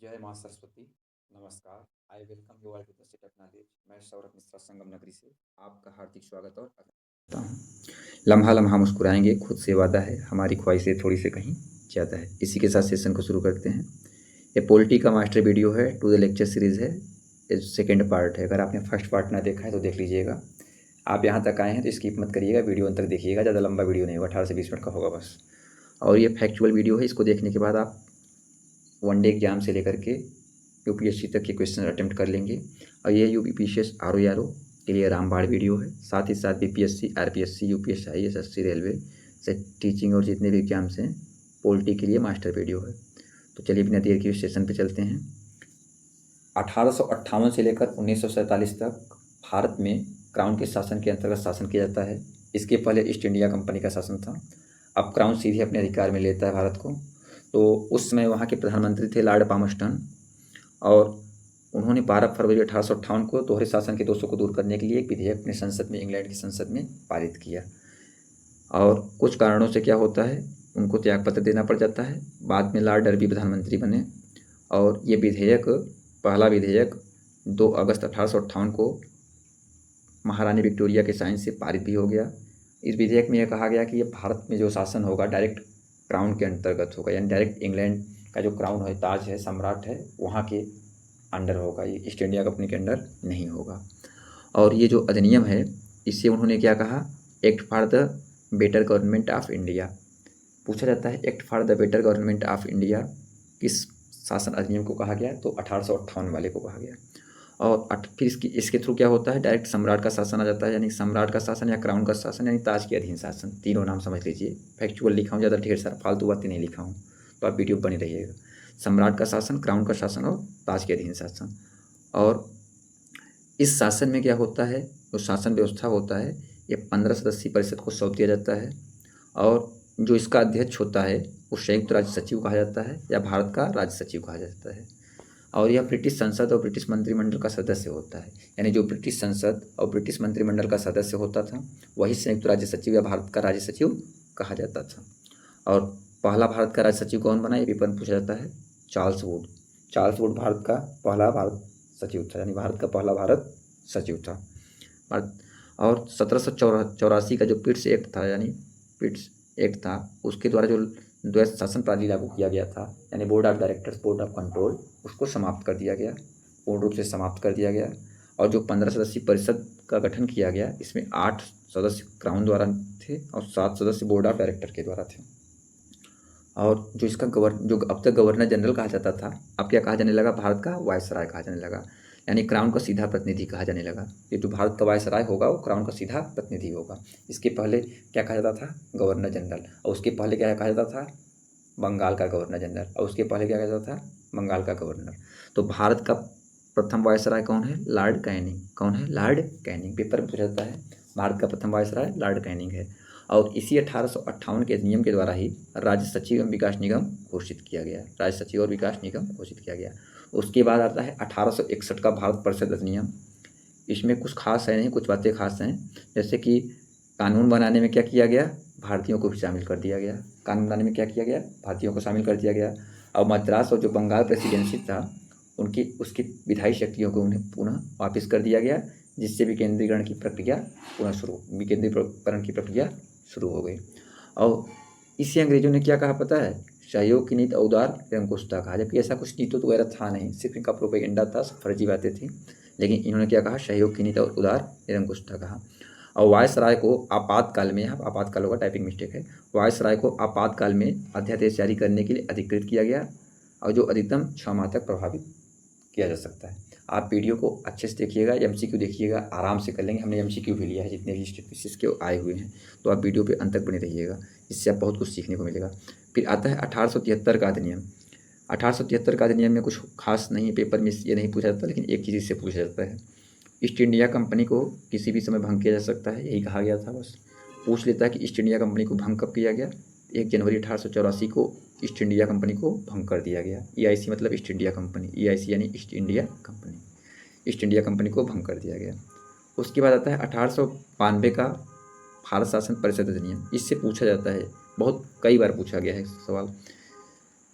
जय माँ सरस्वती। नमस्कार। I welcome you all to the setup knowledge. मैं सौरभ मिश्रा संगम नगरी से आपका हार्दिक स्वागत और अभिनंदन करता हूँ। लम्हा लम्हा मुस्कुराएंगे, खुद से वादा है, हमारी ख्वाहिशें थोड़ी से कहीं ज़्यादा है। इसी के साथ सेशन को शुरू करते हैं। ये पॉलिटी का मास्टर वीडियो है, टू द लेक्चर सीरीज़ है। ये सेकेंड पार्ट है। अगर आपने फर्स्ट पार्ट ना देखा है तो देख लीजिएगा। आप यहाँ तक आए हैं तो स्किप मत करिएगा, वीडियो अंत तक देखिएगा। ज़्यादा लंबा वीडियो नहीं होगा, 18 से 20 मिनट का होगा बस। और ये फैक्चुअल वीडियो है। इसको देखने के बाद आप वनडे एग्जाम से लेकर के यूपीएससी तक के क्वेश्चन अटेम्प्ट कर लेंगे। और ये यूपीपीसीएस आरओ के लिए रामबाण वीडियो है। साथ ही साथ BPSC, RPSC, UPSC, IAS, railway से टीचिंग और जितने भी एग्जाम्स हैं पॉलिटी के लिए मास्टर वीडियो है। तो चलिए बिना देर के सेशन पे चलते हैं। 1858 से लेकर 1947 तक भारत में क्राउन के शासन के अंतर्गत शासन किया जाता है। इसके पहले ईस्ट इंडिया कंपनी का शासन था। अब क्राउन सीधे अपने अधिकार में लेता है भारत को। तो उस समय वहाँ के प्रधानमंत्री थे लॉर्ड पामस्टन, और उन्होंने 12 फरवरी 1858 को दोहरे शासन के दोषों को दूर करने के लिए एक विधेयक अपने संसद में, इंग्लैंड की संसद में पारित किया। और कुछ कारणों से क्या होता है, उनको त्यागपत्र देना पड़ जाता है। बाद में लॉर्ड डर्बी प्रधानमंत्री बने और ये विधेयक, पहला विधेयक 2 अगस्त 1858 को महारानी विक्टोरिया के साइन से पारित भी हो गया। इस विधेयक में यह कहा गया कि ये भारत में जो शासन होगा डायरेक्ट क्राउन के अंतर्गत होगा, यानी डायरेक्ट इंग्लैंड का जो क्राउन है, ताज है, सम्राट है, वहाँ के अंडर होगा, ये ईस्ट इंडिया कंपनी के अंडर नहीं होगा। और ये जो अधिनियम है, इससे उन्होंने क्या कहा, act for the better government of India. पूछा जाता है act for the better government of India किस शासन अधिनियम को कहा गया, तो 1858 वाले को कहा गया। और फिर इसके थ्रू क्या होता है, डायरेक्ट सम्राट का शासन आ जाता है, यानी सम्राट का शासन या क्राउन का शासन, यानी ताज के अधीन शासन। तीनों नाम समझ लीजिए। फैक्चुअल लिखा हूँ, ज़्यादा ढेर सारा फालतू बातें नहीं लिखा हूँ, तो आप वीडियो बने रहिएगा। सम्राट का शासन, क्राउन का शासन और ताज के अधीन शासन। और इस शासन में क्या होता है, जो शासन व्यवस्था होता है, ये 15 सदस्यीय परिषद को सौंप दिया जाता है। और जो इसका अध्यक्ष होता है वो संयुक्त राज्य सचिव कहा जाता है या भारत का राज्य सचिव कहा जाता है। और यह ब्रिटिश संसद और ब्रिटिश मंत्रिमंडल का सदस्य होता है, यानी जो ब्रिटिश संसद और ब्रिटिश मंत्रिमंडल का सदस्य होता था वही संयुक्त राज्य सचिव या भारत का राज्य सचिव कहा जाता था। और पहला भारत का राज्य सचिव कौन बना, ये पेपर में पूछा जाता है, Charles Wood. Charles Wood Bharat का पहला भारत सचिव था, यानी भारत का पहला भारत सचिव था। और 1784 का जो पिट्स एक्ट था, यानी पिट्स एक्ट था, उसके द्वारा जो द्वैत शासन प्रणाली लागू किया गया था, यानी board of directors, board of control, उसको समाप्त कर दिया गया, पूर्ण रूप से समाप्त कर दिया गया। और जो 15 सदस्यीय परिषद का गठन किया गया, इसमें 8 सदस्य क्राउन द्वारा थे और 7 सदस्य बोर्ड ऑफ डायरेक्टर के द्वारा थे। और जो इसका जो अब तक गवर्नर जनरल कहा जाता था, अब क्या कहा जाने लगा, भारत का वायसराय कहा जाने लगा, यानी क्राउन का सीधा प्रतिनिधि कहा जाने लगा। ये जो भारत का वायसराय होगा वो क्राउन का सीधा प्रतिनिधि होगा। इसके पहले क्या कहा जाता था, गवर्नर जनरल, और उसके पहले क्या कहा जाता था, बंगाल का गवर्नर जनरल, और उसके पहले क्या कहा जाता था, बंगाल का गवर्नर। तो भारत का प्रथम वायसराय कौन है, लॉर्ड कैनिंग। कौन है, लॉर्ड कैनिंग। पेपर में पूछा जाता है, भारत का प्रथम वायसराय लॉर्ड कैनिंग है। और इसी 1858 के अधिनियम के द्वारा ही राज्य सचिव एवं विकास निगम घोषित किया गया, राज्य सचिव और विकास निगम घोषित किया गया। उसके बाद आता है 1861 का भारत परिषद अधिनियम। इसमें कुछ खास है नहीं, कुछ बातें खास हैं, जैसे कि कानून बनाने में क्या किया गया, भारतीयों को भी शामिल कर दिया गया। कानून बनाने में क्या किया गया, भारतीयों को शामिल कर दिया गया। और मद्रास और जो बंगाल प्रेसिडेंसी था, उसकी विधायी शक्तियों को उन्हें पुनः वापस कर दिया गया, जिससे विकेंद्रीकरण की प्रक्रिया विकेंद्रीकरण की प्रक्रिया शुरू हो गई। और इसे अंग्रेजों ने क्या कहा पता है, सहयोग की नीति, उदार निरंकुशता कहा, जबकि ऐसा कुछ नीति तो वगैरह था नहीं, सिर्फ इनका प्रोपेगेंडा था, फर्जी बातें थी। लेकिन इन्होंने क्या कहा, सहयोग की नीति और उदार निरंकुशता कहा। और वायसराय को आपातकाल में, यहाँ आपातकाल होगा, टाइपिंग मिस्टेक है, वायसराय को आपातकाल में अध्यादेश जारी करने के लिए अधिकृत किया गया, और जो अधिकतम 6 माह तक प्रभावित किया जा सकता है। आप वीडियो को अच्छे से देखिएगा, एमसीक्यू देखिएगा, आराम से कर लेंगे। हमने एमसीक्यू भी लिया है, जितने भी स्टेटिस्टिक्स के आए हुए हैं, तो आप वीडियो पे अंत तक बने रहिएगा, इससे आप बहुत कुछ सीखने को मिलेगा। फिर आता है 1873 का अधिनियम। 1873 का अधिनियम में कुछ खास नहीं है, पेपर में ये नहीं पूछा जाता, लेकिन एक चीज़ इससे पूछा जाता है, ईस्ट इंडिया कंपनी को किसी भी समय भंग किया जा सकता है, यही कहा गया था। बस पूछ लेता है कि ईस्ट इंडिया कंपनी को भंग कब किया गया, 1 जनवरी 1884 को ईस्ट इंडिया कंपनी को भंग कर दिया गया। EIC मतलब ईस्ट इंडिया कंपनी, EIC यानी east India company, east India company को भंग कर दिया गया। उसके बाद आता है 1892 का भारत शासन परिषद अधिनियम। इससे पूछा जाता है, बहुत कई बार पूछा गया है सवाल।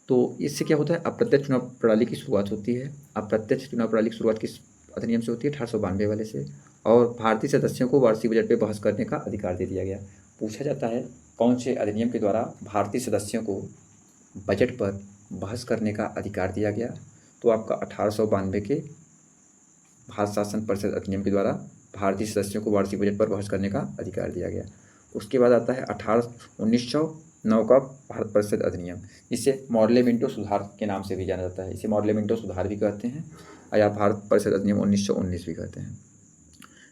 तो इससे क्या होता है, अप्रत्यक्ष चुनाव प्रणाली की शुरुआत होती है। अप्रत्यक्ष चुनाव प्रणाली की शुरुआत किस अधिनियम से होती है, 1892 वाले से। और भारतीय सदस्यों को वार्षिक बजट पर बहस करने का अधिकार दे दिया गया। पूछा जाता है कौन से अधिनियम के द्वारा भारतीय सदस्यों को बजट पर बहस करने का अधिकार दिया गया, तो आपका 1892 के भारत शासन परिषद अधिनियम के द्वारा भारतीय सदस्यों को वार्षिक बजट पर बहस करने का अधिकार दिया गया। उसके बाद आता है 1909 का भारत परिषद अधिनियम, जिसे मॉडले-मिंटो सुधार के नाम से भी जाना जाता है। इसे मॉडले-मिंटो सुधार भी कहते हैं या भारत परिषद अधिनियम 1919 भी कहते हैं।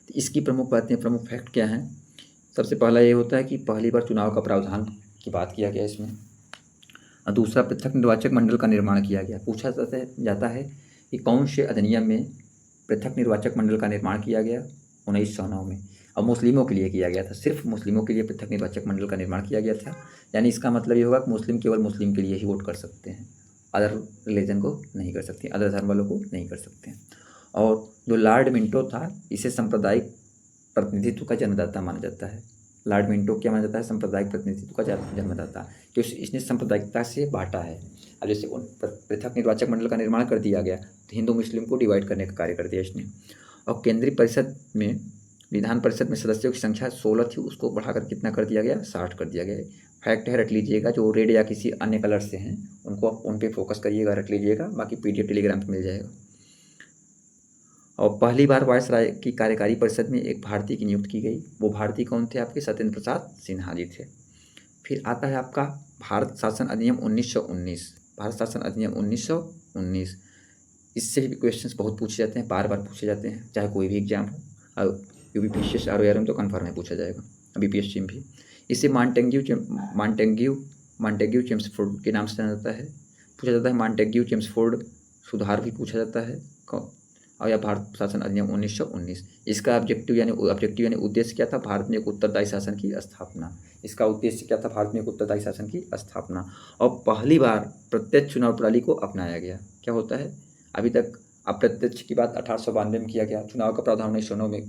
तो इसकी प्रमुख बातें, प्रमुख फैक्ट क्या हैं? सबसे पहला ये होता है कि पहली बार चुनाव का प्रावधान की बात किया गया इसमें। दूसरा, पृथक निर्वाचक मंडल का निर्माण किया गया। पूछा जाता है कि कौन से अधिनियम में पृथक निर्वाचक मंडल का निर्माण किया गया? 1909 में। और मुस्लिमों के लिए किया गया था, सिर्फ मुस्लिमों के लिए पृथक निर्वाचक मंडल का निर्माण किया गया था। यानी इसका मतलब ये होगा कि मुस्लिम केवल मुस्लिम के लिए ही वोट कर सकते हैं, अदर रिलीजन को नहीं कर सकते, अदर धर्म वालों को नहीं कर सकते हैं। और जो लॉर्ड मिंटो था, इसे सांप्रदायिक प्रतिनिधित्व का जन्मदाता माना जाता है। लॉर्ड मिंटो क्या माना जाता है? सांप्रदायिक प्रतिनिधित्व का जन्मदाता, क्योंकि इसने सांप्रदायिकता से बांटा है। अब जैसे पृथक निर्वाचक मंडल का निर्माण कर दिया गया तो हिंदू मुस्लिम को डिवाइड करने का कार्य कर दिया इसने। और केंद्रीय परिषद में, विधान परिषद में सदस्यों की संख्या 16 थी, उसको बढ़ाकर कितना कर दिया गया? 60 कर दिया गया। फैक्ट है, रट लीजिएगा। जो रेड या किसी अन्य कलर से हैं उनको उन पे फोकस करिएगा, रट लीजिएगा, बाकी PDF टेलीग्राम पर मिल जाएगा। और पहली बार वायसराय की कार्यकारी परिषद में एक भारतीय की नियुक्ति की गई। वो भारतीय कौन थे? आपके सत्येंद्र प्रसाद सिन्हा जी थे। फिर आता है आपका भारत शासन अधिनियम 1919। भारत शासन अधिनियम 1919, इससे भी क्वेश्चंस बहुत पूछे जाते हैं, बार बार पूछे जाते हैं, चाहे कोई भी एग्जाम हो। और UPSC ROR में तो कन्फर्म है पूछा जाएगा, BPSC में भी। इसे मॉन्टेग्यू चेम्सफोर्ड के नाम से जाना जाता है। पूछा जाता है मॉन्टेग्यू चेम्सफोर्ड सुधार भी पूछा जाता है। और या भारत शासन अधिनियम 1919, इसका ऑब्जेक्टिव यानी उद्देश्य क्या था? भारत में एक उत्तरदायी शासन की स्थापना। इसका उद्देश्य क्या था? भारत में एक उत्तरदायी शासन की स्थापना। और पहली बार प्रत्यक्ष चुनाव प्रणाली को अपनाया गया। क्या होता है? अभी तक अप्रत्यक्ष की बात 1892 में किया गया, चुनाव का प्रावधान 1909 में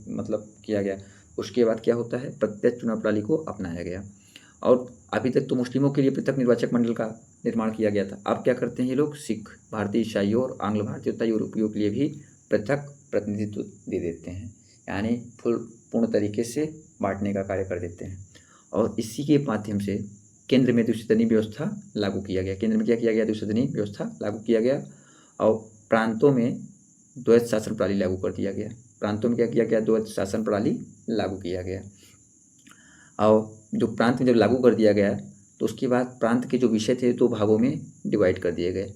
किया गया। उसके बाद क्या होता है? प्रत्यक्ष चुनाव प्रणाली को अपनाया गया। और अभी तक तो मुस्लिमों के लिए पृथक निर्वाचक मंडल का निर्माण किया गया था। अब क्या करते हैं ये लोग? सिख, भारतीय ईसाइयों और आंग्ल भारतीय तथा यूरोपियों के लिए भी पृथक प्रतिनिधित्व दे देते हैं, यानी पूर्ण तरीके से बांटने का कार्य कर देते हैं। और इसी के माध्यम से केंद्र में द्विसदनीय व्यवस्था लागू किया गया। केंद्र में क्या किया गया? द्विसदनीय व्यवस्था लागू किया गया। और प्रांतों में द्वैत शासन प्रणाली लागू कर दिया गया। प्रांतों में क्या किया गया? द्वैत शासन प्रणाली लागू किया गया। और जो प्रांत में जब लागू कर दिया गया तो उसके बाद प्रांत के जो विषय थे 2 भागों में डिवाइड कर दिए गए।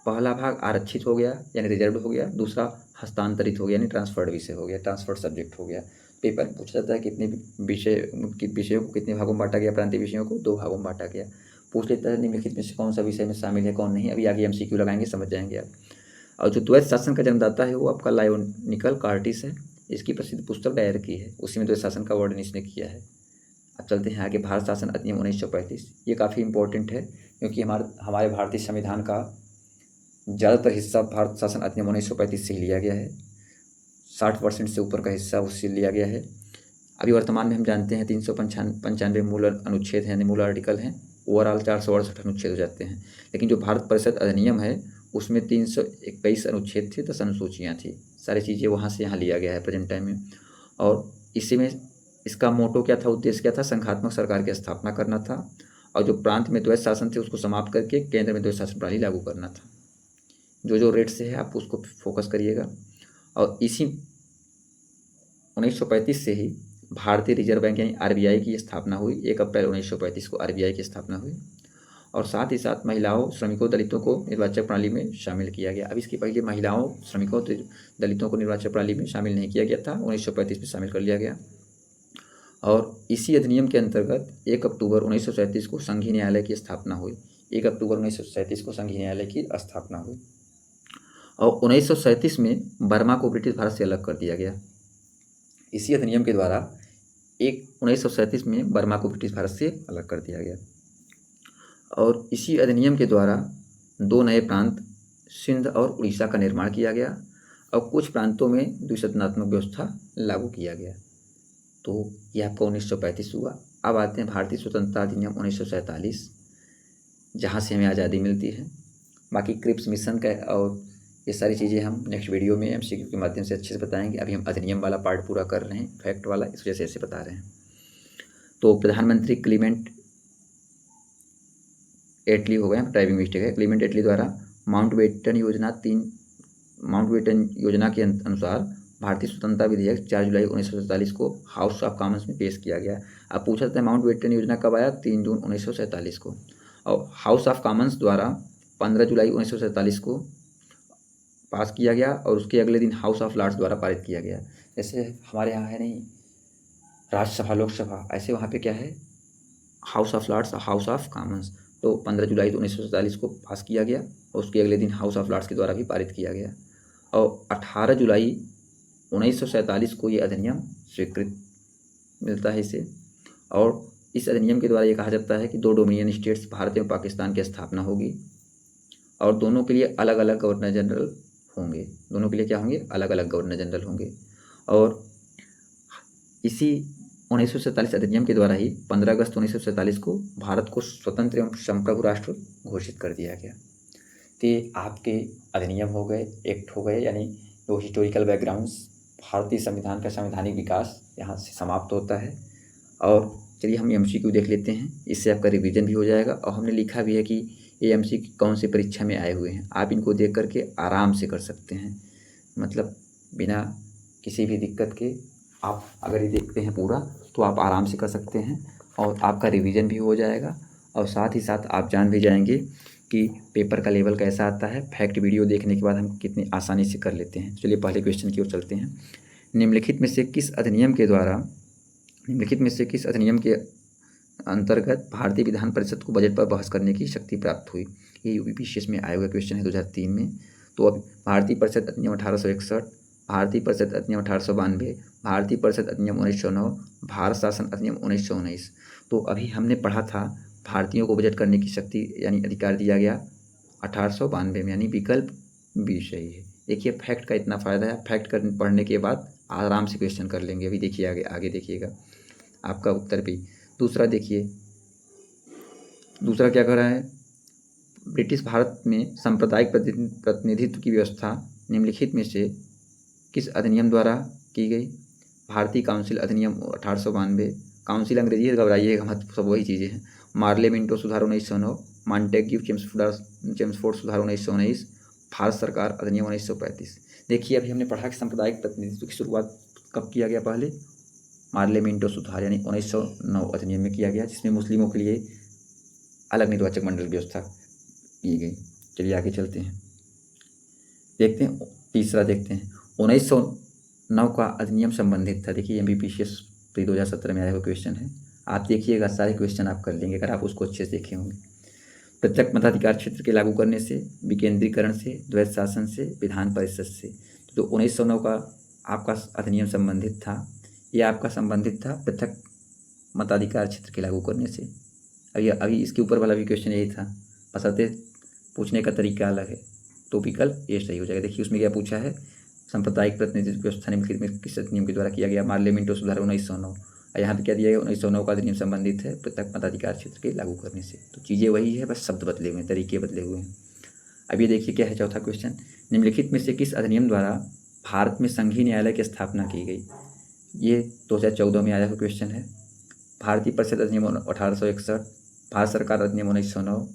पहला भाग आरक्षित हो गया यानी रिजर्व हो गया, दूसरा हस्तांतरित हो गया यानी ट्रांसफर्ड विषय हो गया, ट्रांसफर्ड सब्जेक्ट हो गया। पेपर में पूछा जाता है कितने विषयों को कितने भागों में बांटा गया? प्रांतीय विषयों को 2 भागों में बांटा गया। पूछ लेता है निम्नलिखित में से कौन सा विषय में शामिल है, कौन नहीं। अभी आगे MCQ लगाएंगे, समझ जाएंगे आप। और जो द्वैत शासन का जन्मदाता है वो आपका लायोनिकल कार्टिस है। इसकी प्रसिद्ध पुस्तक डायर की है, उसी में द्वैत शासन का वर्णन इसने किया है। अब चलते हैं आगे। भारत शासन अधिनियम 1935, ये काफ़ी इंपॉर्टेंट है क्योंकि हमारे भारतीय संविधान का ज़्यादातर हिस्सा भारत शासन अधिनियम 1935 से ही लिया गया है। 60% से ऊपर का हिस्सा उससे लिया गया है। अभी वर्तमान में हम जानते हैं 395 मूल अनुच्छेद हैं, मूल आर्टिकल हैं। ओवरऑल 468 अनुच्छेद हो जाते हैं। लेकिन जो भारत परिषद अधिनियम है उसमें 321 अनुच्छेद थे, 10 अनुसूचियाँ थी। सारी चीज़ें वहाँ से यहाँ लिया गया है प्रेजेंट टाइम में। और इसी में इसका मोटो क्या था, उद्देश्य क्या था? संघात्मक सरकार की स्थापना करना था। और जो प्रांत में द्वैत शासन थे उसको समाप्त करके केंद्र में द्वैत शासन प्रणाली लागू करना था। जो रेट से है आप उसको फोकस करिएगा। और इसी 1935 से ही भारतीय रिजर्व बैंक यानी RBI की स्थापना हुई। 1 अप्रैल 1935 को RBI की स्थापना हुई। और साथ ही साथ महिलाओं, श्रमिकों, दलितों को निर्वाचक प्रणाली में शामिल किया गया। अब इसके पहले महिलाओं, श्रमिकों, दलितों को निर्वाचक प्रणाली में शामिल नहीं किया गया था, 1935 में शामिल कर लिया गया। और इसी अधिनियम के अंतर्गत 1 अक्टूबर 1937 को संघीय न्यायालय की स्थापना हुई। 1 अक्टूबर 1937 को संघीय न्यायालय की स्थापना हुई। और 1937 में बर्मा को ब्रिटिश भारत से अलग कर दिया गया। इसी अधिनियम के द्वारा 1937 में बर्मा को ब्रिटिश भारत से अलग कर दिया गया। और इसी अधिनियम के द्वारा 2 नए प्रांत सिंध और उड़ीसा का निर्माण किया गया और कुछ प्रांतों में द्विसदनात्मक व्यवस्था लागू किया गया। तो यह आपका 1935 हुआ। अब आते हैं भारतीय स्वतंत्रता अधिनियम 1947, जहाँ से हमें आज़ादी मिलती है। बाकी क्रिप्स मिशन का और ये सारी चीज़ें हम नेक्स्ट वीडियो में एमसीक्यू के माध्यम से अच्छे से बताएंगे। अभी हम अधिनियम वाला पार्ट पूरा कर रहे हैं, फैक्ट वाला, इस वजह से ऐसे बता रहे हैं। तो प्रधानमंत्री क्लीमेंट एटली हो गए, टाइपिंग मिस्टेक है, क्लीमेंट एटली द्वारा माउंटबेटन योजना के अनुसार भारतीय स्वतंत्रता विधेयक 4 जुलाई 1947 को हाउस ऑफ कॉमन्स में पेश किया गया। अब पूछा जाता है माउंटबेटन योजना कब आया? 3 जून 1947 को। और हाउस ऑफ कॉमन्स द्वारा 15 जुलाई 1947 को पास किया गया और उसके अगले दिन हाउस ऑफ लॉर्ड्स द्वारा पारित किया गया। जैसे हमारे यहाँ है नहीं राज्यसभा लोकसभा, ऐसे वहाँ पे क्या है House of Lords, House of Commons. तो 15 जुलाई 1947 को पास किया गया और उसके अगले दिन हाउस ऑफ लॉर्ड्स के द्वारा भी पारित किया गया और 18 जुलाई 1947 को ये अधिनियम स्वीकृत मिलता है इसे। और इस अधिनियम के द्वारा ये कहा जाता है कि 2 डोमिनियन स्टेट्स भारत एवं पाकिस्तान की स्थापना होगी और दोनों के लिए अलग अलग गवर्नर जनरल होंगे। दोनों के लिए क्या होंगे? अलग अलग गवर्नर जनरल होंगे। और इसी 1947 अधिनियम के द्वारा ही 15 अगस्त 1947 को भारत को स्वतंत्र एवं संप्रभु राष्ट्र घोषित कर दिया गया। तो ये आपके अधिनियम हो गए, एक्ट हो गए, यानी जो हिस्टोरिकल बैकग्राउंड्स, भारतीय संविधान का संवैधानिक विकास यहाँ से समाप्त होता है। और चलिए हम एमसीक्यू देख लेते हैं, इससे आपका रिवीजन भी हो जाएगा। और हमने लिखा भी है कि ये एमसीक्यू कौन सी परीक्षा में आए हुए हैं, आप इनको देख करके आराम से कर सकते हैं, मतलब बिना किसी भी दिक्कत के। आप अगर ये देखते हैं पूरा तो आप आराम से कर सकते हैं और आपका रिवीजन भी हो जाएगा और साथ ही साथ आप जान भी जाएंगे कि पेपर का लेवल कैसा आता है। फैक्ट वीडियो देखने के बाद हम कितनी आसानी से कर लेते हैं। चलिए पहले क्वेश्चन की ओर चलते हैं। निम्नलिखित में से किस अधिनियम के अंतर्गत भारतीय विधान परिषद को बजट पर बहस करने की शक्ति प्राप्त हुई? ये यूपीपीसीएस में आया हुआ क्वेश्चन है 2003 में। तो अब भारतीय परिषद अधिनियम 1861, भारतीय परिषद अधिनियम 1892, भारतीय परिषद अधिनियम 1909, भारत शासन अधिनियम 1919। तो अभी हमने पढ़ा था भारतीयों को बजट करने की शक्ति यानी अधिकार दिया गया 1892 में, यानी विकल्प बी सही है। देखिए फैक्ट का इतना फ़ायदा है, फैक्ट पढ़ने के बाद आराम से क्वेश्चन कर लेंगे। अभी देखिए आगे देखिएगा आपका उत्तर भी। दूसरा देखिए, दूसरा क्या कर रहा है? ब्रिटिश भारत में सांप्रदायिक प्रतिनिधित्व की व्यवस्था निम्नलिखित में से किस अधिनियम द्वारा की गई? भारतीय काउंसिल अधिनियम 1892, काउंसिल अंग्रेजी है, घबराइएगा मत, सब वही चीज़ें हैं। मार्ले मिंटो सुधार 1909, मॉन्टेग्यू चेम्सफोर्ड सुधार 1919, भारत सरकार अधिनियम 1935। देखिए अभी हमने पढ़ा कि सांप्रदायिक प्रतिनिधित्व की शुरुआत कब किया गया? पहले मार्ले मिंटो सुधार यानी 1909 अधिनियम में किया गया, जिसमें मुस्लिमों के लिए अलग निर्वाचक मंडल की व्यवस्था की गई। चलिए आगे चलते हैं, देखते हैं तीसरा देखते हैं। 1909 का अधिनियम संबंधित था। देखिए एमपीपीसीएस 2017 में आया हुआ क्वेश्चन है, आप देखिएगा सारे क्वेश्चन आप कर लेंगे अगर आप उसको अच्छे से देखे होंगे। प्रत्यक्ष मताधिकार क्षेत्र के लागू करने से, विकेंद्रीकरण से, द्वैध शासन से, विधान परिषद से। तो 1909 का आपका अधिनियम संबंधित था, ये आपका संबंधित था पृथक मताधिकार क्षेत्र के लागू करने से। अभी इसके ऊपर वाला भी क्वेश्चन यही था, बशर्ते पूछने का तरीका अलग है। तो विकल्प ये सही हो जाएगा। देखिए उसमें क्या पूछा है? सांप्रदायिक प्रतिनिधित्व व्यवस्था निम्नलिखित में किस अधिनियम के द्वारा किया गया? मार्ले मिंटो सुधार 1909। और यहाँ पे क्या दिया गया? 1909 का अधिनियम संबंधित है पृथक मताधिकार क्षेत्र के लागू करने से। तो चीज़ें वही है, बस शब्द बदले हुए हैं, तरीके बदले हुए हैं। अब ये देखिए क्या है चौथा क्वेश्चन, निम्नलिखित में से किस अधिनियम द्वारा भारत में संघीय न्यायालय की स्थापना की गई? ये 2014 में आया हुआ क्वेश्चन है। भारतीय परिषद अधिनियम 1861, भारत सरकार अधिनियम 1909,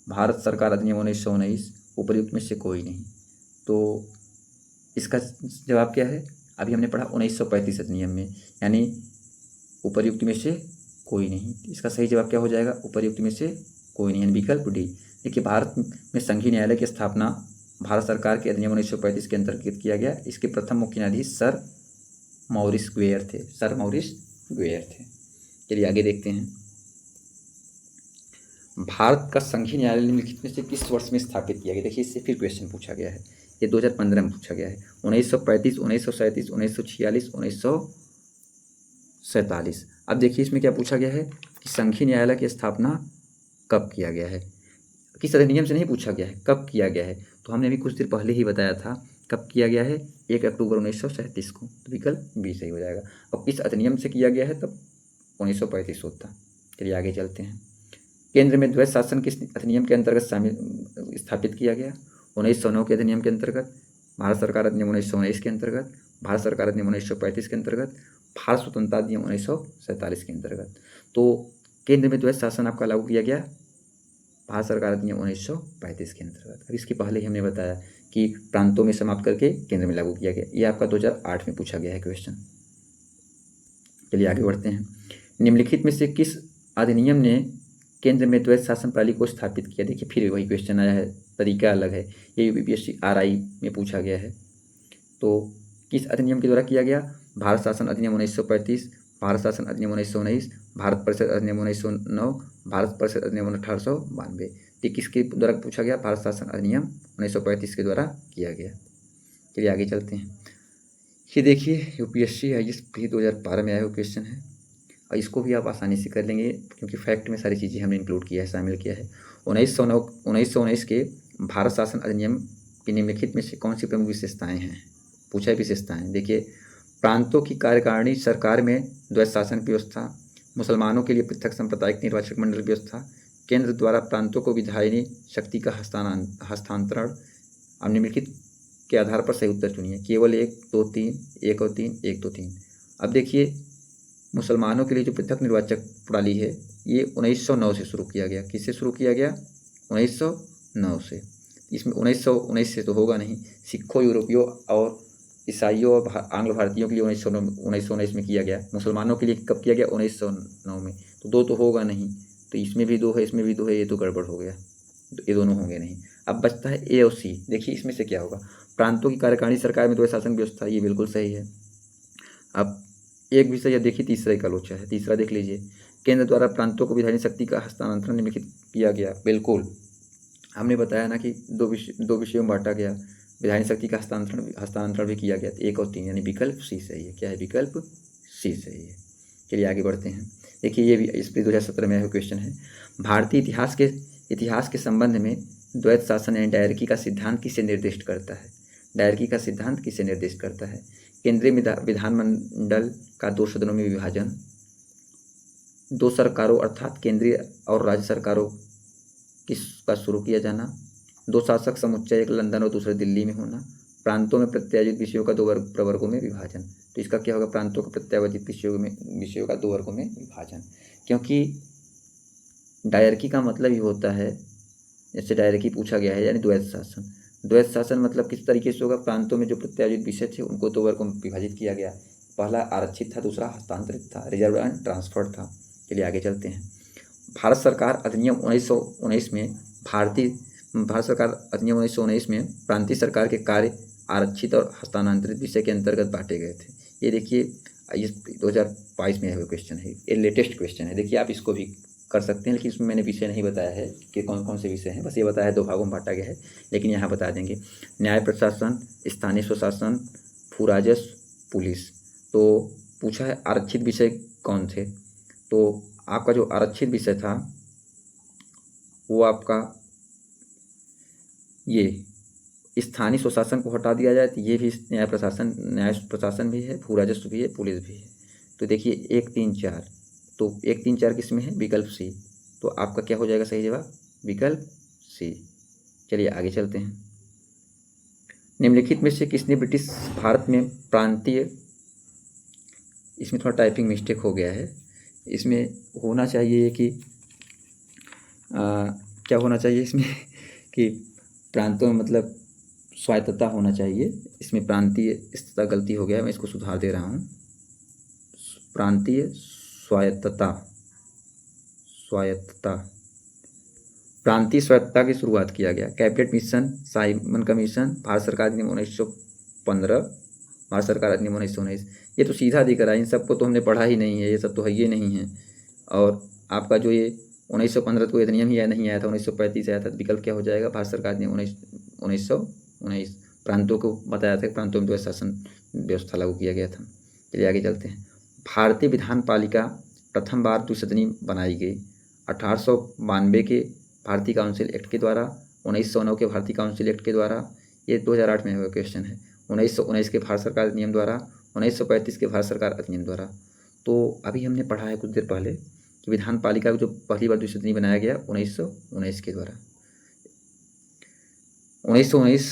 भारत सरकार अधिनियम 1919, उपर्युक्त में से कोई नहीं। तो इसका जवाब क्या है? अभी हमने पढ़ा 1935 अधिनियम में, यानी उपर्युक्त में से कोई नहीं। इसका सही जवाब क्या हो जाएगा? उपर्युक्त में से कोई नहीं, यानी विकल्प डी। देखिए भारत में संघीय न्यायालय की स्थापना भारत सरकार के अधिनियम 1935 के अंतर्गत किया गया। इसके प्रथम मुख्य न्यायाधीश सर मॉरिस ग्वेयर थे। चलिए आगे देखते हैं। भारत का संघीय न्यायालय निम्नलिखित में से किस वर्ष में स्थापित किया गया? देखिए इससे फिर क्वेश्चन पूछा गया है, ये 2015 में पूछा गया है। 1935, 1937, 1946, 1947। अब देखिए इसमें क्या पूछा गया है कि संघीय न्यायालय की स्थापना कब किया गया है? किस अधिनियम से नहीं पूछा गया है, कब किया गया है। तो हमने अभी कुछ देर पहले ही बताया था कब किया गया है, 1 अक्टूबर 1937 को। तो विकल्प बी सही हो जाएगा। और किस अधिनियम से किया गया है? तब 1935 होता। चलिए आगे चलते हैं। केंद्र में द्वैध शासन किस अधिनियम के अंतर्गत स्थापित किया गया? 1909 के अधिनियम के अंतर्गत, भारत सरकार अधिनियम 1919 के अंतर्गत, भारत सरकार अधिनियम 1935 के अंतर्गत, भारत स्वतंत्रता अधिनियम 1947 के अंतर्गत। तो केंद्र में द्वैध शासन आपका लागू किया गया भारत सरकार अधिनियम 1935 के अंतर्गत। अब इसके पहले ही हमने बताया कि प्रांतों में समाप्त करके केंद्र में लागू किया गया। ये आपका 2008 में पूछा गया है क्वेश्चन। चलिए आगे बढ़ते हैं। निम्नलिखित में से किस अधिनियम ने केंद्र में द्वैध शासन प्रणाली को स्थापित किया? देखिए फिर वही क्वेश्चन आया है, तरीका अलग है। ये यूपीएससी आरआई में पूछा गया है। तो किस अधिनियम के द्वारा किया गया? भारत शासन अधिनियम 1935, भारत शासन अधिनियम 1919, भारत परिषद अधिनियम 1909, भारत परिषद अधिनियम 1892। ये किसके द्वारा पूछा गया? भारत शासन अधिनियम 1935 के द्वारा किया गया। चलिए आगे चलते हैं। ये देखिए यूपीएससी आईएएस भी 2012 में आया हुआ क्वेश्चन है और इसको भी आप आसानी से कर लेंगे क्योंकि फैक्ट में सारी चीज़ें हमने इंक्लूड किया है, शामिल किया है। 1919 के भारत शासन अधिनियम की निम्नलिखित में से कौन सी प्रमुख विशेषताएँ हैं? पूछा है विशेषताएँ। देखिए, प्रांतों की कार्यकारिणी सरकार में द्वैध शासन की व्यवस्था, मुसलमानों के लिए पृथक सांप्रदायिक निर्वाचक मंडल व्यवस्था, केंद्र द्वारा प्रांतों को विधायिनी शक्ति का हस्तांतरण। अब निम्नलिखित के आधार पर सही उत्तर चुनिए। केवल 1, 2, 3, 1 और 3, 1, 2, 3। अब देखिए, मुसलमानों के लिए जो पृथक निर्वाचक प्रणाली है ये 1909 से शुरू किया गया। किससे शुरू किया गया? 1909 से। इसमें 1919 से तो होगा नहीं। सिखों, यूरोपियों और ईसाइयों और आंग्ल भारतीयों के लिए 1919 में किया गया। मुसलमानों के लिए कब किया गया? 1909 में। तो 2 तो होगा नहीं, तो इसमें भी 2 है, इसमें भी 2 है, ये तो गड़बड़ हो गया, तो ये दोनों होंगे नहीं। अब बचता है ए और सी। देखिए इसमें से क्या होगा? प्रांतों की कार्यकारिणी सरकार में द्वैध शासन व्यवस्था, ये बिल्कुल सही है। अब एक विषय यह देखिए, तीसरा एक आलोचा है। तीसरा देख लीजिए, केंद्र द्वारा प्रांतों को विधायी शक्ति का हस्तांतरण निम्नलिखित किया गया। बिल्कुल, हमने बताया ना कि दो विषयों में बांटा गया। विधायी शक्ति का हस्तांतरण भी किया गया। 1 और 3 यानी विकल्प सी सही है। क्या है? विकल्प सी सही है। चलिए आगे बढ़ते हैं। देखिए ये भी इस 2017 में आया क्वेश्चन है। भारतीय इतिहास के संबंध में द्वैध शासन यानी डायरकी का सिद्धांत किसे निर्दिष्ट करता है? डायरकी का सिद्धांत किसे निर्दिष्ट करता है? केंद्रीय विधानमंडल का 2 सदनों में विभाजन, 2 सरकारों अर्थात केंद्रीय और राज्य सरकारों किसका शुरू किया जाना, 2 शासक समुच्चय, एक लंदन और दूसरे दिल्ली में होना, प्रांतों में प्रत्यायोजित विषयों का 2 प्रवर्गों में विभाजन। तो इसका क्या होगा? प्रांतों का प्रत्यायोजित विषयों का 2 वर्गों में विभाजन। क्योंकि डायरकी का मतलब ही होता है, जैसे डायरकी पूछा गया है यानी द्वैध शासन। द्वैध शासन मतलब किस तरीके से होगा? प्रांतों में जो प्रत्यायोजित विषय थे उनको 2 वर्गों में विभाजित किया गया। पहला आरक्षित था, दूसरा हस्तांतरित था, रिजर्व एंड ट्रांसफर्ड था। चलिए आगे चलते हैं। भारत सरकार अधिनियम 1919 में प्रांतीय सरकार के कार्य आरक्षित और हस्तांतरित विषय के अंतर्गत बांटे गए थे। ये देखिए ये 2022 में आया हुआ क्वेश्चन है, ये लेटेस्ट क्वेश्चन है। देखिए आप इसको भी कर सकते हैं, लेकिन इसमें मैंने विषय नहीं बताया है कि कौन कौन से विषय हैं, बस ये बताया 2 भागों में बांटा गया है, लेकिन यहाँ बता देंगे। न्याय प्रशासन, स्थानीय स्वशासन, भू राजस्व, पुलिस। तो पूछा है आरक्षित विषय कौन थे? तो आपका जो आरक्षित विषय था वो आपका ये स्थानीय स्वशासन को हटा दिया जाए तो ये भी न्याय प्रशासन भी है, भू राजस्व भी है, पुलिस भी है। तो देखिए 1, 3, 4, तो 1, 3, 4 किस में है? विकल्प सी। तो आपका क्या हो जाएगा सही जवाब? विकल्प सी। चलिए आगे चलते हैं। निम्नलिखित में से किसने ब्रिटिश भारत में प्रांतीय, इसमें थोड़ा टाइपिंग मिस्टेक हो गया है, इसमें होना चाहिए कि क्या होना चाहिए इसमें कि प्रांतों में मतलब स्वायत्तता होना चाहिए, इसमें प्रांतीय स्थिरता गलती हो गया है, मैं इसको सुधार दे रहा हूँ। प्रांतीय स्वायत्तता प्रांतीय स्वायत्तता की शुरुआत किया गया। Cabinet mission, Simon commission, Bharat सरकार अधिनियम 1915, भारत सरकार अधिनियम 1919। ये तो सीधा दिख रहा है, इन सबको तो हमने पढ़ा ही नहीं है, ये सब तो है ये नहीं है। और आपका जो ये 1915 तो अधिनियम ही नहीं आया था, 1935 आया था। विकल्प क्या हो जाएगा? भारत सरकार अधिनियम 1919। प्रांतों को बताया था कि प्रांतों में द्वैध शासन व्यवस्था लागू किया गया था। चलिए आगे चलते हैं। भारतीय विधान पालिका प्रथम बार द्विसदनी बनाई गई 1892 के भारतीय काउंसिल एक्ट के द्वारा, 1909 के भारतीय काउंसिल एक्ट के द्वारा, ये 2008 में हुआ क्वेश्चन है, 1919 के भारत सरकार अधिनियम द्वारा, 1935 के भारत सरकार अधिनियम द्वारा। तो अभी हमने पढ़ा है कुछ देर पहले कि विधान पालिका को जो पहली बार द्विसदनीय बनाया गया 1919 के द्वारा। 1919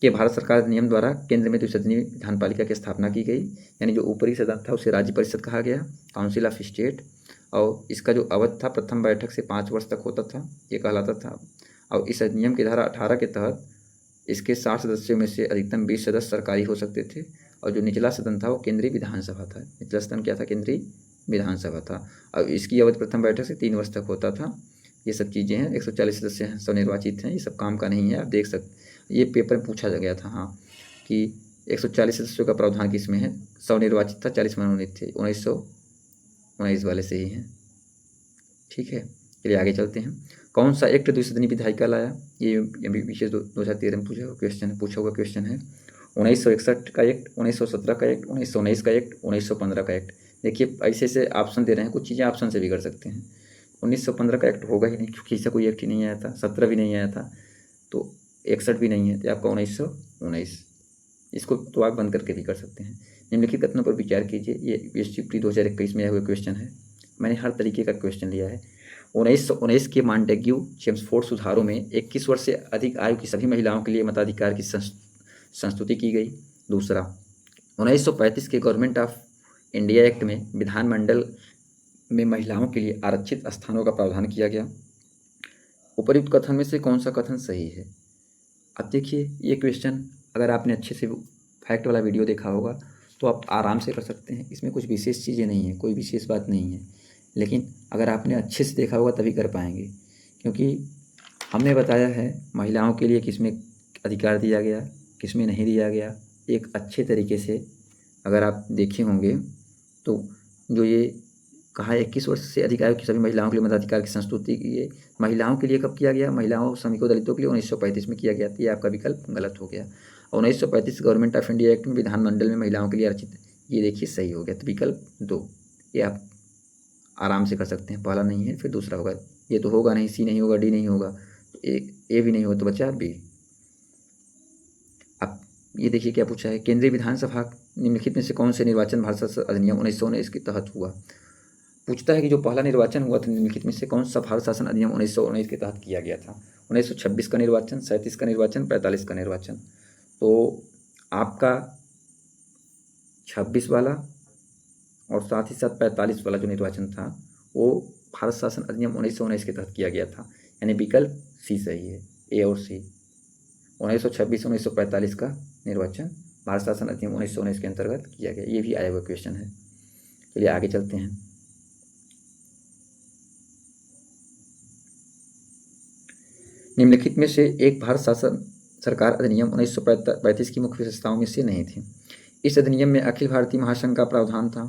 के भारत सरकार नियम द्वारा केंद्र में द्विसदनीय विधान पालिका की स्थापना की गई, यानी जो ऊपरी सदन था उसे राज्य परिषद कहा गया, काउंसिल ऑफ स्टेट। और इसका जो अवधि था प्रथम बैठक से 5 वर्ष तक होता था, ये कहलाता था। और इस अधिनियम की धारा 18 के तहत इसके 60 सदस्यों में से अधिकतम 20 सदस्य सरकारी हो सकते थे। और जो निचला सदन था वो केंद्रीय विधानसभा था। निचला सदन क्या था? केंद्रीय विधानसभा था। और इसकी अवधि प्रथम बैठक से 3 वर्ष तक होता था। ये सब चीज़ें हैं। 140 सदस्य हैं, स्वनिर्वाचित हैं। ये सब काम का नहीं है, आप देख सकते। ये पेपर में पूछा गया था हाँ, कि 140 सदस्यों का प्रावधान किस में है? स्वनिर्वाचित था, 40 मनोनीत थे। 1919 वाले से ही हैं। ठीक है, चलिए आगे चलते हैं। कौन सा एक्ट द्विसदनीय विधायिका लाया? ये विशेष 2013 में पूछा हुआ क्वेश्चन है। 1961 का एक्ट, 1917 का एक्ट, 1919 का एक्ट, 1915 का एक्ट। देखिए ऐसे से ऑप्शन दे रहे हैं, कुछ चीज़ें ऑप्शन से भी कर सकते हैं। 1915 का एक्ट होगा ही नहीं, क्योंकि इससे कोई एक्ट ही नहीं आया था। 17 भी नहीं आया था, तो 61 भी नहीं है, तो आपका 1919। इसको तो आप बंद करके भी कर सकते हैं। निम्नलिखित कथनों पर विचार कीजिए। ये यूपीएससी 2021 में आए हुए क्वेश्चन है। मैंने हर तरीके का क्वेश्चन लिया है। 1919 के मॉन्टेग्यू चेम्सफोर्ड सुधारों में 21 वर्ष से अधिक आयु की सभी महिलाओं के लिए मताधिकार की संस्तुति की गई। दूसरा, 1935 के गवर्नमेंट ऑफ इंडिया एक्ट में विधानमंडल में महिलाओं के लिए आरक्षित स्थानों का प्रावधान किया गया। उपर्युक्त कथन में से कौन सा कथन सही है? अब देखिए, ये क्वेश्चन अगर आपने अच्छे से फैक्ट वाला वीडियो देखा होगा तो आप आराम से कर सकते हैं। इसमें कुछ विशेष चीज़ें नहीं है, कोई विशेष बात नहीं है। लेकिन अगर आपने अच्छे से देखा होगा तभी कर पाएंगे, क्योंकि हमने बताया है महिलाओं के लिए किस में अधिकार दिया गया, किस में नहीं दिया गया। एक अच्छे तरीके से अगर आप देखे होंगे तो जो ये कहा 21 वर्ष से अधिक आयु की सभी महिलाओं के लिए मताधिकार की संस्तुति की, महिलाओं के लिए कब किया गया? महिलाओं, श्रमिकों, दलितों के लिए 1935 में किया गया। ये आपका विकल्प गलत हो गया। 1935 गवर्नमेंट ऑफ इंडिया एक्ट में विधानमंडल में महिलाओं के लिए आरक्षित, ये देखिए सही हो गया। तो विकल्प 2 ये आप आराम से कर सकते हैं। पहला नहीं है, फिर दूसरा होगा। ये तो होगा नहीं, सी नहीं होगा, डी नहीं होगा, तो ए भी नहीं होगा, तो बचा बी। अब ये देखिए क्या पूछा है। केंद्रीय विधानसभा निम्नलिखित में से कौन से निर्वाचन भारत संसद अधिनियम 1919 के तहत हुआ? पूछता है कि जो पहला निर्वाचन हुआ था निम्नलिखित में से कौन सा भारत शासन अधिनियम 1919 के तहत किया गया था? 1926 का निर्वाचन, 37 का निर्वाचन, 45 का निर्वाचन। तो आपका 26 वाला और साथ ही साथ 45 वाला जो निर्वाचन था वो भारत शासन अधिनियम 1919 के तहत किया गया था, यानी विकल्प सी सही है, ए और सी। 1926 1945 का निर्वाचन भारत शासन अधिनियम 1919 के अंतर्गत किया गया। ये भी आया हुआ क्वेश्चन है। चलिए आगे चलते हैं। निम्नलिखित में से एक भारत शासन सरकार अधिनियम 1935 की मुख्य विशेषताओं में से नहीं थी। इस अधिनियम में अखिल भारतीय महासंघ का प्रावधान था।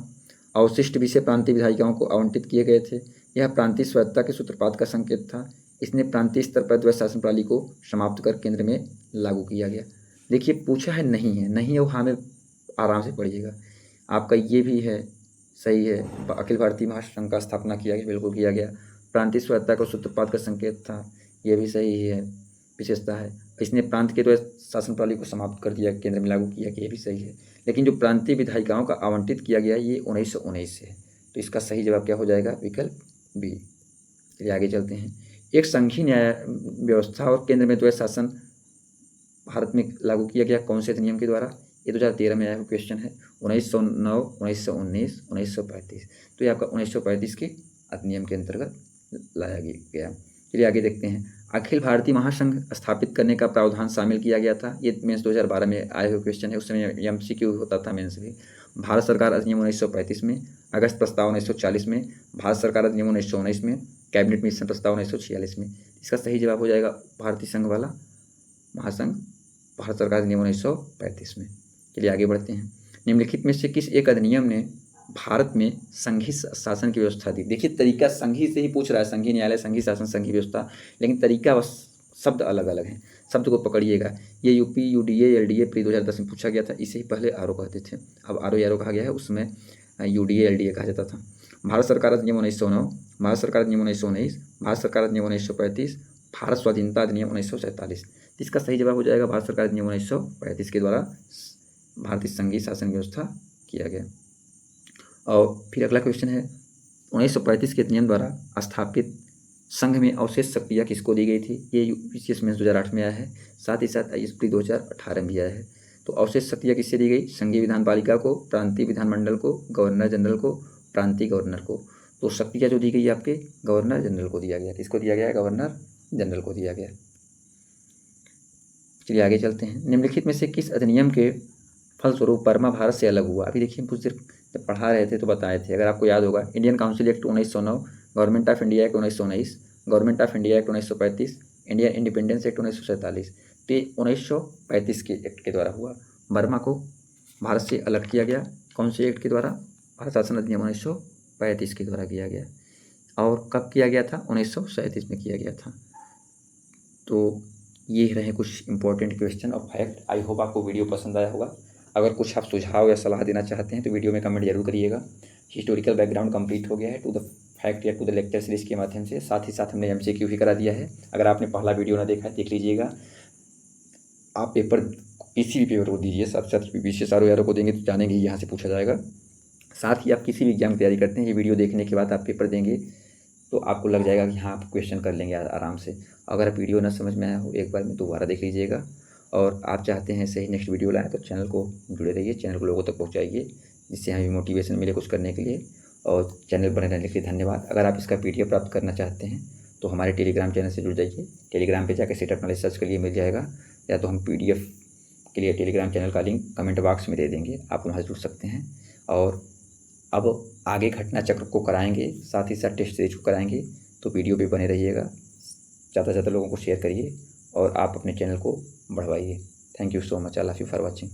अवशिष्ट विषय प्रांतीय विधायिकाओं को आवंटित किए गए थे। यह प्रांतीय स्वायत्तता के सूत्रपात का संकेत था। इसने प्रांतीय स्तर पर द्वैध शासन प्रणाली को समाप्त कर केंद्र में लागू किया गया। देखिए पूछा है नहीं है, नहीं है वो हाँ में आराम से पढ़िएगा। आपका ये भी है, सही है। अखिल भारतीय महासंघ का स्थापना किया गया, बिल्कुल किया गया। प्रांतीय स्वायत्तता का सूत्रपात का संकेत था, ये भी सही है, विशेषता है। इसने प्रांत के द्वैध शासन प्रणाली को समाप्त कर दिया, केंद्र में लागू किया गया, ये भी सही है। लेकिन जो प्रांतीय विधायिकाओं का आवंटित किया गया ये 1919 से है, तो इसका सही जवाब क्या हो जाएगा? विकल्प बी। चलिए आगे चलते हैं। एक संघीय न्याय व्यवस्था और केंद्र में द्वैध शासन भारत में लागू किया गया कौन से अधिनियम के द्वारा? ये 2013 में आया हुआ क्वेश्चन है। 1909, 1919, 1935। तो ये आपका 1935 के अधिनियम के अंतर्गत लाया गया। चलिए आगे देखते हैं। अखिल भारतीय महासंघ स्थापित करने का प्रावधान शामिल किया गया था। ये मेंस 2012 में आए हुए क्वेश्चन है, उस समय एमसीक्यू होता था मेंस भी। भारत सरकार अधिनियम 1935 में, अगस्त प्रस्ताव 1940 में, भारत सरकार अधिनियम 1919 में, कैबिनेट मिशन प्रस्ताव 1946 में। इसका सही जवाब हो जाएगा भारतीय संघ वाला महासंघ, भारत सरकार अधिनियम 1935 में। चलिए आगे बढ़ते हैं। निम्नलिखित में से किस एक अधिनियम ने भारत में संघीय शासन की व्यवस्था दी? देखिए तरीका संघीय से ही पूछ रहा है, संघीय न्यायालय, संघीय शासन, संघीय व्यवस्था, लेकिन तरीका बस शब्द अलग अलग हैं। शब्द को पकड़िएगा। ये यूपी, यूडीए, एलडीए प्री 2010 में पूछा गया था। इसे ही पहले आरओ कहते थे, अब आरओ यारो कहा गया है, उसमें यूडीए एलडीए कहा जाता था। भारत सरकार अधिनियम 1909, भारत सरकार अधिनियम 1919, भारत सरकार अधिनियम 1935, भारत स्वाधीनता अधिनियम 1947। इसका सही जवाब हो जाएगा भारत सरकार अधिनियम 1935 के द्वारा भारतीय संघीय शासन व्यवस्था किया गया। और फिर अगला क्वेश्चन है 1935 के अधिनियम द्वारा स्थापित संघ में अवशेष शक्तियाँ किसको दी गई थी? ये यूपीएससी मेंस 2008 में आया है, साथ ही साथ यूपी 2018 में भी आया है। तो अवशेष शक्तियाँ किससे दी गई? संघीय विधान पालिका को, प्रांतीय विधानमंडल को, गवर्नर जनरल को, प्रांतीय गवर्नर को। तो शक्तियाँ जो दी गई आपके गवर्नर जनरल को दिया गया। किसको दिया गया? गवर्नर जनरल को दिया गया। चलिए आगे चलते हैं। निम्नलिखित में से किस अधिनियम के फलस्वरूप बर्मा भारत से अलग हुआ? अभी देखिए कुछ देर जब पढ़ा रहे थे तो बताए थे, अगर आपको याद होगा, Indian council act 1909, government of India act 1919, government of India act 1935, Indian independence act 1947। तो ये 1935 के एक्ट के द्वारा हुआ। बर्मा को भारत से अलग किया गया। कौन से एक्ट के द्वारा? भारत शासन अधिनियम 1935 के द्वारा किया गया। और कब किया गया था? 1937 में किया गया था। तो ये रहे कुछ इंपॉर्टेंट क्वेश्चन और फैक्ट। आई होप आपको वीडियो पसंद आया होगा। अगर कुछ आप सुझाव या सलाह देना चाहते हैं तो वीडियो में कमेंट जरूर करिएगा। हिस्टोरिकल बैकग्राउंड कंप्लीट हो गया है टू द फैक्ट या टू द लेक्चर सीरीज के माध्यम से। साथ ही साथ हमने एमसीक्यू भी करा दिया है। अगर आपने पहला वीडियो ना देखा है देख लीजिएगा। आप पेपर किसी भी पेपर को दीजिए, साथ साथ विशेष आर को देंगे तो जानेंगे यहाँ से पूछा जाएगा। साथ ही आप किसी भी एग्जाम की तैयारी करते हैं, ये वीडियो देखने के बाद आप पेपर देंगे तो आपको लग जाएगा कि हाँ आप क्वेश्चन कर लेंगे आराम से। अगर आप वीडियो ना समझ में आया हो एक बार में दोबारा देख लीजिएगा। और आप चाहते हैं सही नेक्स्ट वीडियो लाएँ तो चैनल को जुड़े रहिए, चैनल को लोगों तक पहुँचाइए, जिससे हमें मोटिवेशन मिले कुछ करने के लिए। और चैनल बने रहने के लिए धन्यवाद। अगर आप इसका PDF प्राप्त करना चाहते हैं तो हमारे टेलीग्राम चैनल से जुड़ जाइए। टेलीग्राम पे जाकर सेटअप नॉलेज सर्च करिए, मिल जाएगा, या तो हम PDF के लिए टेलीग्राम चैनल का लिंक कमेंट बॉक्स में दे देंगे, आप वहाँ से जुड़ सकते हैं। और अब आगे घटना चक्र को कराएंगे, साथ ही साथ टेस्ट सीरीज को कराएंगे, तो वीडियो पे बने रहिएगा। ज़्यादा से ज़्यादा लोगों को शेयर करिए और आप अपने चैनल को बढ़वाइए। Thank you so much. I love you for watching.